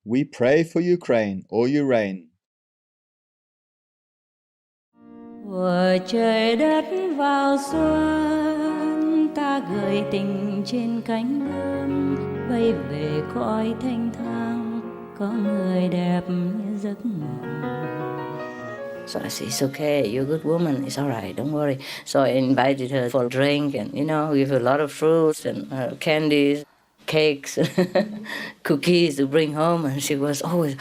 We pray for Ukraine or Ukraine. Của trời đất vào xuân, ta gửi tình trên cánh đơn, bay về cõi thanh thang, có người đẹp như giấc mộng. So I said, it's okay, you're a good woman, it's all right, don't worry. So I invited her for a drink and, give her a lot of fruits and candies, cakes, cookies to bring home. And she was always,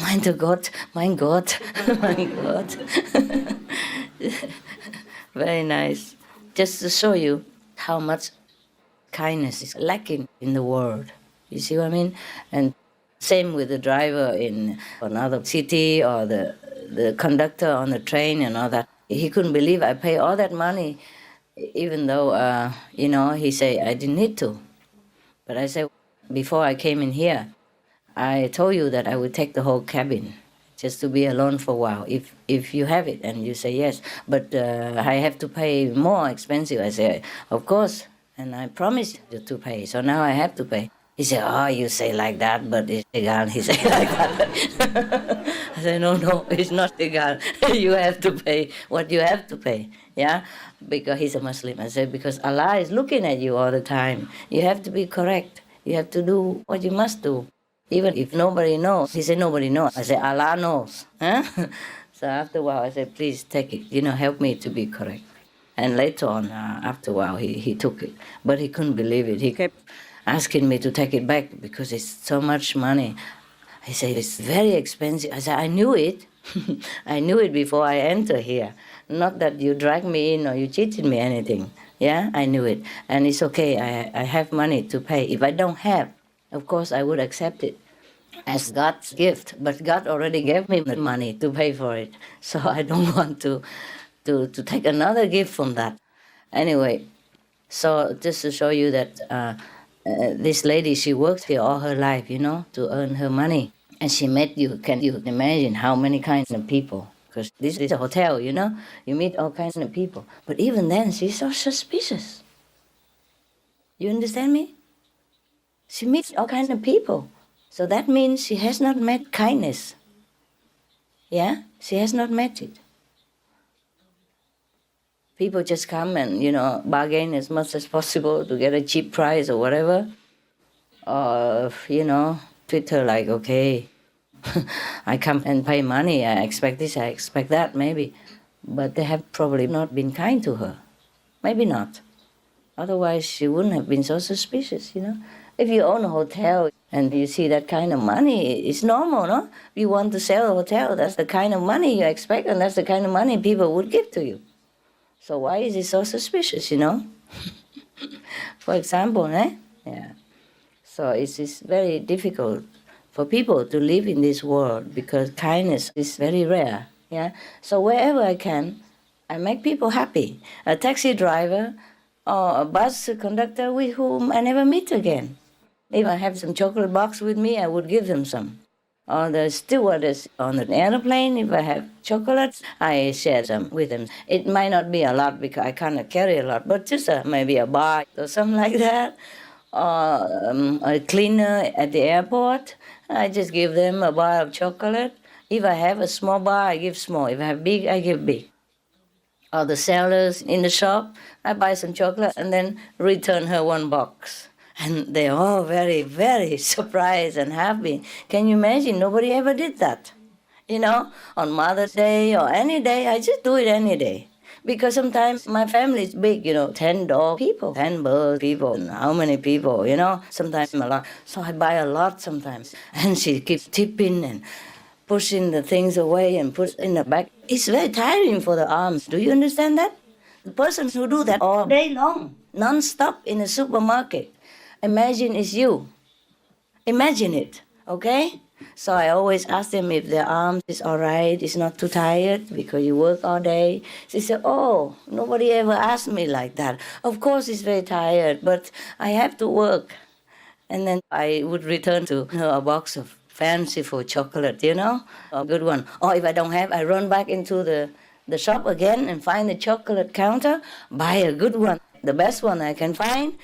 mein Gott, mein Gott, mein Gott. Very nice. Just to show you how much kindness is lacking in the world. You see what I mean? And same with the driver in another city or the conductor on the train and all that. He couldn't believe I pay all that money, even though, he said I didn't need to. But I said, before I came in here, I told you that I would take the whole cabin just to be alone for a while, if you have it. And you say yes, but I have to pay more expensive. I say, of course, and I promised you to pay, so now I have to pay. He said, oh, you say like that, but it's legal. He said like that. I said, no, it's not legal. You have to pay what you have to pay, yeah? Because he's a Muslim. I said, because Allah is looking at you all the time. You have to be correct. You have to do what you must do. Even if nobody knows. He said, nobody knows. I said, Allah knows. Huh? So after a while, I said, please take it. Help me to be correct. And later on, after a while, he took it. But he couldn't believe it. He kept asking me to take it back because it's so much money. He said, it's very expensive. I said, I knew it. I knew it before I entered here. Not that you dragged me in or you cheated me anything. Yeah, I knew it. And it's okay. I have money to pay. If I don't have, of course, I would accept it as God's gift. But God already gave me the money to pay for it. So I don't want to take another gift from that. Anyway, so just to show you that this lady, she worked here all her life, to earn her money. And she met you. Can you imagine how many kinds of people? Because this is a hotel, you meet all kinds of people. But even then, she's so suspicious. You understand me? She meets all kinds of people. So that means she has not met kindness. Yeah? She has not met it. People just come and, bargain as much as possible to get a cheap price or whatever. Or, treat her like, okay, I come and pay money, I expect this, I expect that, maybe. But they have probably not been kind to her. Maybe not. Otherwise, she wouldn't have been so suspicious, If you own a hotel and you see that kind of money, it's normal, no? You want to sell a hotel, that's the kind of money you expect, and that's the kind of money people would give to you. So why is it so suspicious, For example, eh? Yeah. So it's very difficult for people to live in this world because kindness is very rare, yeah? So wherever I can, I make people happy. A taxi driver or a bus conductor with whom I never meet again. If I have some chocolate box with me, I would give them some. Or the stewardess on an airplane, if I have chocolates, I share some with them. It might not be a lot because I cannot carry a lot, but just maybe a bar or something like that. Or a cleaner at the airport, I just give them a bar of chocolate. If I have a small bar, I give small. If I have big, I give big. Or the sellers in the shop, I buy some chocolate and then return her one box. And they're all very, very surprised and happy. Can you imagine? Nobody ever did that. On Mother's Day or any day, I just do it any day. Because sometimes my family is big, 10 dog people, 10 bird people, and how many people, sometimes a lot. So I buy a lot sometimes. And she keeps tipping and pushing the things away and puts in the back. It's very tiring for the arms. Do you understand that? The persons who do that all day long, non-stop in a supermarket. Imagine it's you. Imagine it, okay? So I always ask them if their arms is all right, it's not too tired because you work all day. She said, oh, nobody ever asked me like that. Of course it's very tired, but I have to work. And then I would return to her a box of fanciful chocolate, a good one. Or if I don't have, I run back into the shop again and find the chocolate counter, buy a good one, the best one I can find,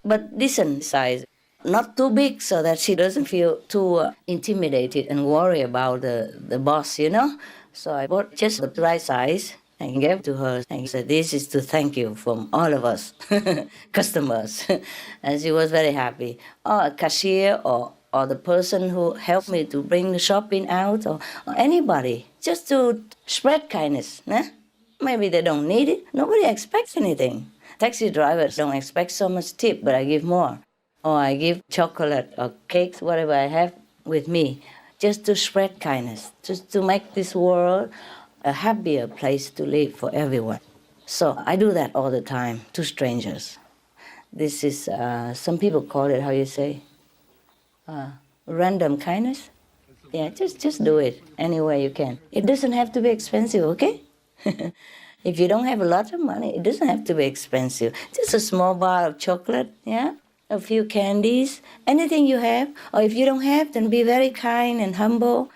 but decent size. Not too big so that she doesn't feel too intimidated and worry about the boss, you know. So I bought just the right size and gave to her and said, this is to thank you from all of us customers. And she was very happy. Or a cashier or the person who helped me to bring the shopping out or anybody, just to spread kindness. Nah? Maybe they don't need it. Nobody expects anything. Taxi drivers don't expect so much tip, but I give more. Or I give chocolate or cakes, whatever I have with me, just to spread kindness, just to make this world a happier place to live for everyone. So I do that all the time to strangers. This is, some people call it, how you say, random kindness. Yeah, just do it any way you can. It doesn't have to be expensive, okay? If you don't have a lot of money, it doesn't have to be expensive. Just a small bar of chocolate, yeah? A few candies, anything you have. Or if you don't have, then be very kind and humble,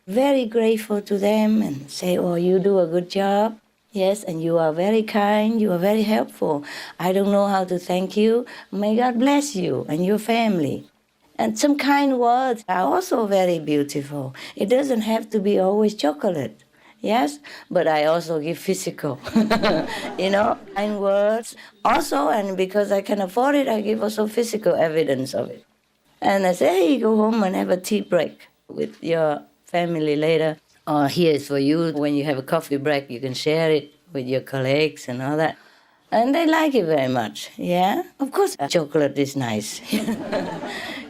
very grateful to them and say, oh, you do a good job. Yes, and you are very kind, you are very helpful. I don't know how to thank you. May God bless you and your family. And some kind words are also very beautiful. It doesn't have to be always chocolate. Yes, but I also give physical, kind words. Also, and because I can afford it, I give also physical evidence of it. And I say, hey, go home and have a tea break with your family later. Or here is for you, when you have a coffee break, you can share it with your colleagues and all that. And they like it very much, yeah? Of course, chocolate is nice.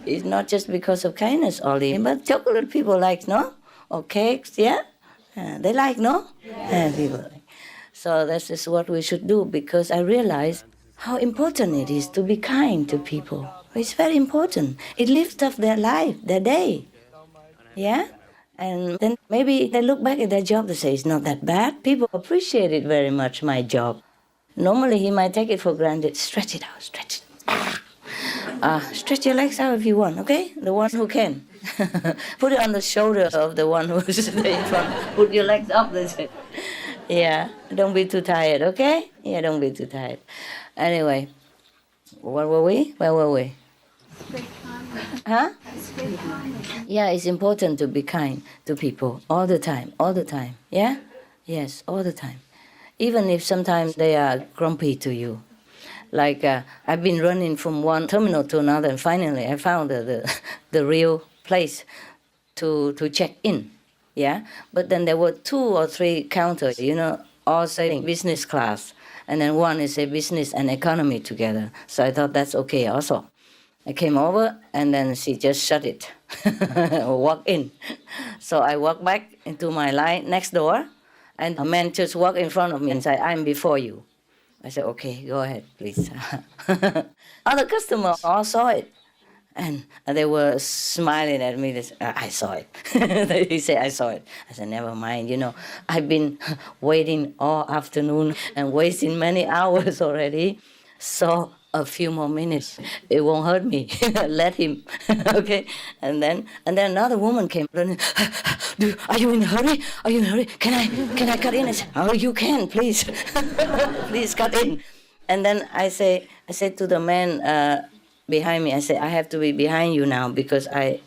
It's not just because of kindness only, but chocolate people like, no? Or cakes, yeah? They like, no? Yeah. People like. So this is what we should do, because I realize how important it is to be kind to people. It's very important. It lifts up their life, their day. Yeah? And then maybe they look back at their job, they say, it's not that bad. People appreciate it very much, my job. Normally he might take it for granted. Stretch it out, stretch it. Stretch your legs out if you want, okay? The one who can. Put it on the shoulder of the one who's in front. Put your legs up, that's it. Yeah, don't be too tired, okay? Yeah, don't be too tired. Anyway, where were we? Huh? Yeah, it's important to be kind to people all the time. Yeah? Yes, all the time. Even if sometimes they are grumpy to you. Like I've been running from one terminal to another, and finally I found the real place to check in. Yeah, but then there were 2 or 3 counters, all saying business class, and then one is a business and economy together. So I thought that's okay also. I came over, and then she just shut it, walk in. So I walked back into my line next door, and a man just walked in front of me and said, I'm before you. I said, okay, go ahead, please. Other customers all saw it. And they were smiling at me. They said, I saw it. He said, I saw it. I said, never mind. I've been waiting all afternoon and wasting many hours already. So a few more minutes, it won't hurt me. Let him, okay? And then another woman came running. Are you in a hurry? Are you in a hurry? Can I cut in? I said, oh, you can, please. Please cut in. And then I said to the man behind me, I said, I have to be behind you now because I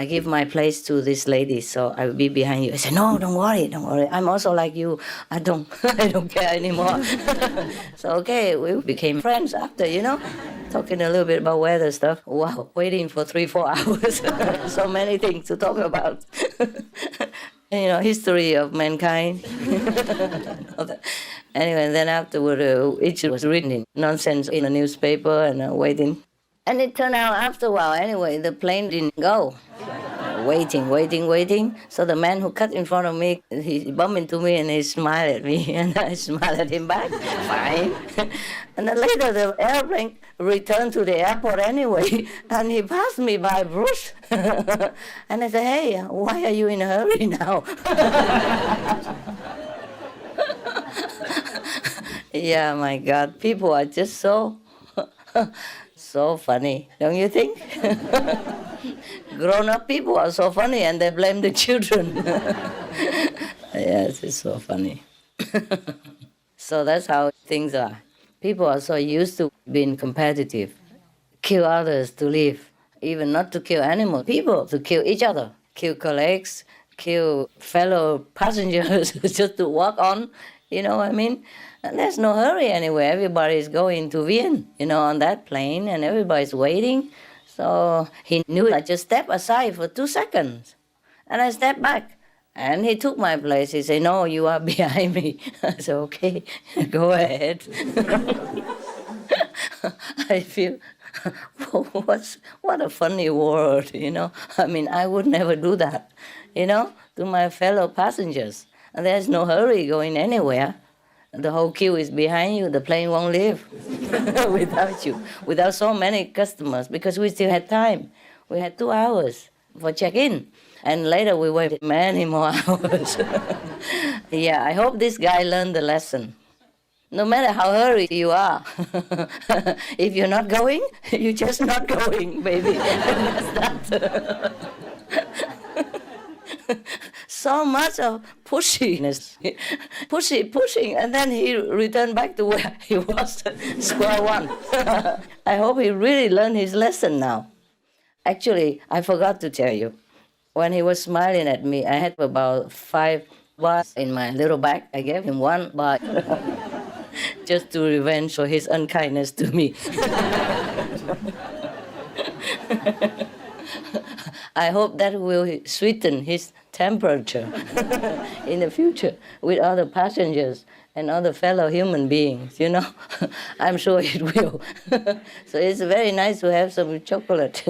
give my place to this lady, so I will be behind you. I said, no, don't worry. I'm also like you. I don't care anymore. So, okay, we became friends after, talking a little bit about weather stuff. Wow, waiting for 3-4 hours. So many things to talk about. History of mankind. Anyway, then afterward, it was written in nonsense in a newspaper and waiting. And it turned out after a while, anyway, the plane didn't go. Waiting. So the man who cut in front of me, he bumped into me and he smiled at me, and I smiled at him back. Fine. And then later the airplane returned to the airport anyway, and he passed me by Bruce. And I said, hey, why are you in a hurry now? Yeah, my God, people are just so funny, don't you think? Grown-up people are so funny, and they blame the children. Yes, it's so funny. So that's how things are. People are so used to being competitive. kill others to live, even not to kill animals, people, to kill each other, kill colleagues, kill fellow passengers just to walk on, you know what I mean? And there's no hurry anywhere. Everybody's going to Vienna, on that plane, and everybody's waiting. So he knew I just stepped aside for 2 seconds, and I stepped back. And he took my place. He said, "No, you are behind me." I said, "Okay, go ahead." I feel, what a funny world, I mean, I would never do that, to my fellow passengers. And there's no hurry going anywhere. The whole queue is behind you. The plane won't leave without you, without so many customers, because we still had time. We had 2 hours for check-in. And later we waited many more hours. Yeah, I hope this guy learned the lesson. No matter how hurried you are, if you're not going, you're just not going, baby. That's that. So much of pushiness, pushing, and then he returned back to where he was, square one. I hope he really learned his lesson now. Actually, I forgot to tell you. When he was smiling at me, I had about 5 bars in my little bag. I gave him 1 bar just to revenge for his unkindness to me. I hope that will sweeten his temperature in the future with other passengers and other fellow human beings, I'm sure it will. So it's very nice to have some chocolate.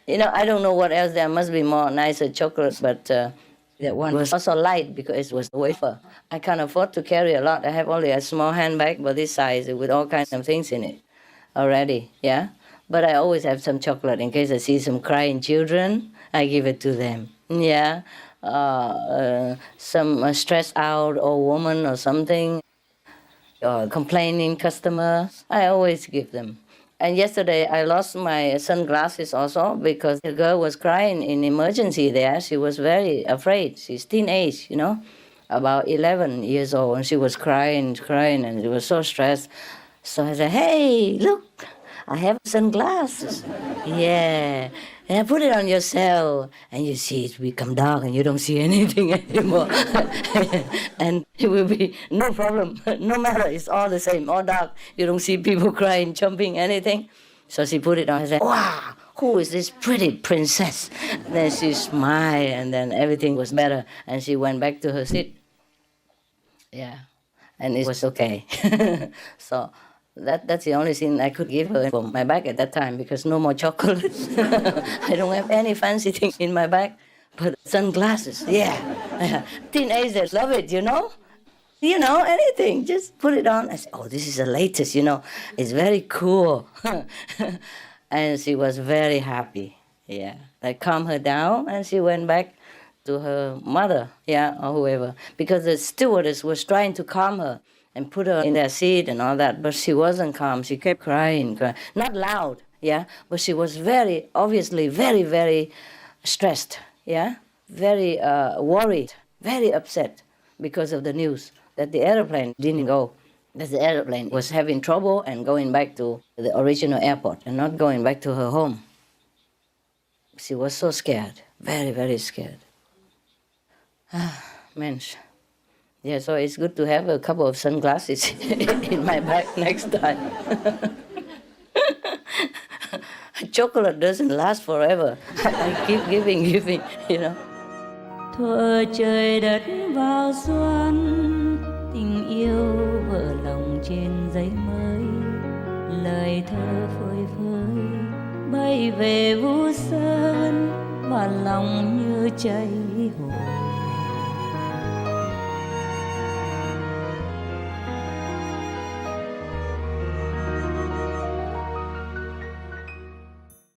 I don't know what else. There must be more nicer chocolate, but that one was also light because it was a wafer. I can't afford to carry a lot. I have only a small handbag, but this size with all kinds of things in it already, yeah? But I always have some chocolate in case I see some crying children. I give it to them, yeah? Some stressed out old woman or something, or complaining customers, I always give them. And yesterday I lost my sunglasses also because the girl was crying in emergency there. She was very afraid. She's teenage, about 11 years old, and she was crying, and she was so stressed. So I said, "Hey, look, I have sunglasses." Yeah. And I put it on yourself, and you see it become dark, and you don't see anything anymore. And it will be no problem, no matter, it's all the same, all dark. You don't see people crying, jumping, anything. So she put it on and said, "Wow, who is this pretty princess?" And then she smiled, and then everything was better, and she went back to her seat. Yeah, and it was okay. So that's the only thing I could give her from my bag at that time, because no more chocolates. I don't have any fancy thing in my bag, but sunglasses, yeah. Teenagers love it, anything, just put it on. I said, "Oh, this is the latest, it's very cool." And she was very happy, yeah. I calmed her down, and she went back to her mother, yeah, or whoever, because the stewardess was trying to calm her and put her in their seat and all that, but she wasn't calm. She kept crying. Not loud, yeah, but she was obviously very, very stressed, yeah, very worried, very upset because of the news that the airplane didn't go, that the airplane was having trouble and going back to the original airport and not going back to her home. She was so scared, very, very scared. Mensch. Yeah, so it's good to have a couple of sunglasses in my bag next time. Chocolate doesn't last forever. I keep giving, Thuở trời đất vào xuân, tình yêu vỡ lòng trên giấy mới, lời thơ phơi phới bay về vu sơn và lòng như cháy hồn.